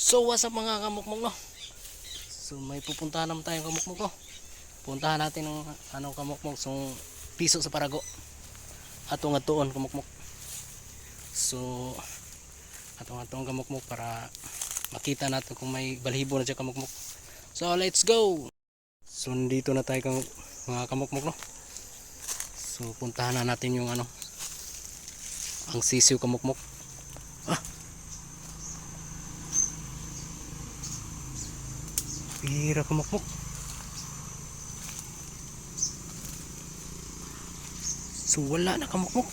So what's up mga kamukmok no? So may pupuntahan naman tayong kamukmok no? Puntahan natin ng kamukmok so piso sa Parago. Atong atuon kamukmok. So atong kamukmok para makita natin kung may balhibo na siya kamukmok. So let's go. So nandito na tayo mga kamukmok no? So puntahan na natin yung ang sisiw kamukmok. Pira kamukmok. So wala na kamukmok.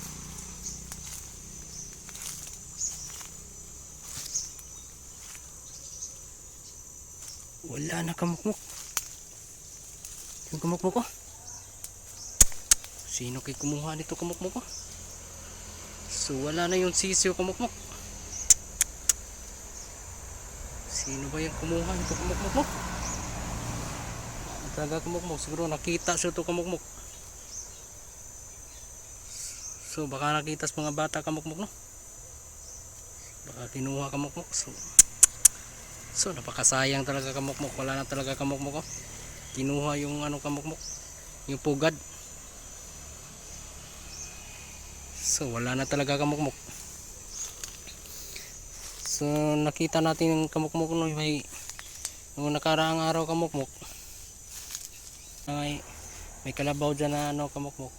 Wala na kamukmok. Yung kamukmok ko. Sino kay kumuha nito kamukmok ko? So wala na yung sisiw kamukmok. Sino ba yung kumuha nito kamukmok mo? Talaga kamukmok, siguro nakita siya ito kamukmok. So baka nakita sa mga bata kamukmok no? Baka kinuha kamukmok. So napakasayang talaga kamukmok. Wala na talaga kamukmok oh. Kinuha yung kamukmok, yung pugad. So wala na talaga kamukmok. So nakita natin yung kamukmok no, may nung nakaraang araw kamukmok. May kalabaw dyan na kamukmok.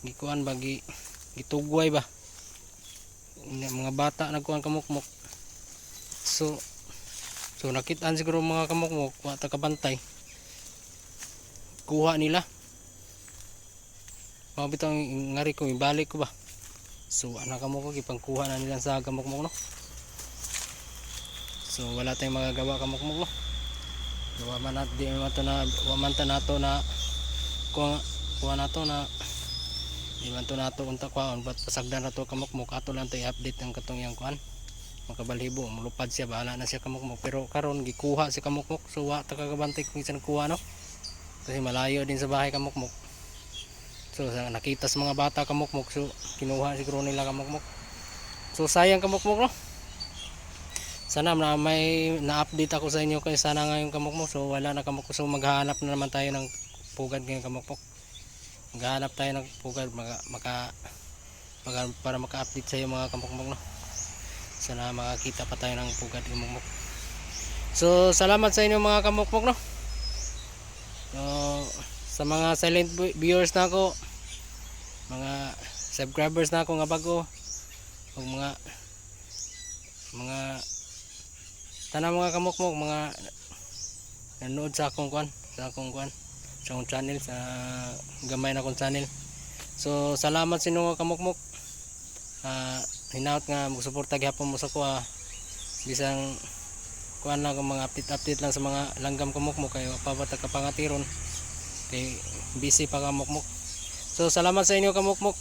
Gikuan ba gitugway ba? Mga bata nagkuhan kamukmok. So nakitaan siguro mga kamukmok, wata kabantay. Kuha nila. Mabitang ngari ko, ibalik ko ba? So anak kamukmok, ipangkuha na nila sa kamukmok no. So wala tayong magagawa kamukmok no. Waman nato na kuha nato na di man to nato unta kuhaon but pasagdan nato kamukmok ato lang tay update ang katong yang kuan makabalhibo mulupad siya bahala na siya kamukmok pero karon gikuha si kamukmok so wa ta kagabantay kung isan kuha no kasi malayo din sa bahay kamukmok. So nakita sa mga bata kamukmok so kinuha siguro nila kamukmok. So sayang kamukmok no. Sana na may na-update ako sa inyo kay sana ngayon kamukmok. So wala na kamukmok. So maghahanap na naman tayo ng pugad ngayon kamukmok. Maghahanap tayo ng pugad para maka-update sa iyo mga kamukmok no. Sana makakita pa tayo ng pugad kamukmok. So salamat sa inyo mga kamukmok no. So sa mga silent viewers na ako, mga subscribers na ako nga bago, ug mga tanang mga kamukmok, mga nanood sa akong channel, sa gamay na akong channel. So salamat sa inyo mga kamukmok. Hinaut nga magsuporta gyapon mo sa kuha. Bisang kuan lang mga update lang sa mga langgam kamukmok kay pabatag kapangatiron. Kay busy pa kamukmok. So salamat sa inyo kamukmok.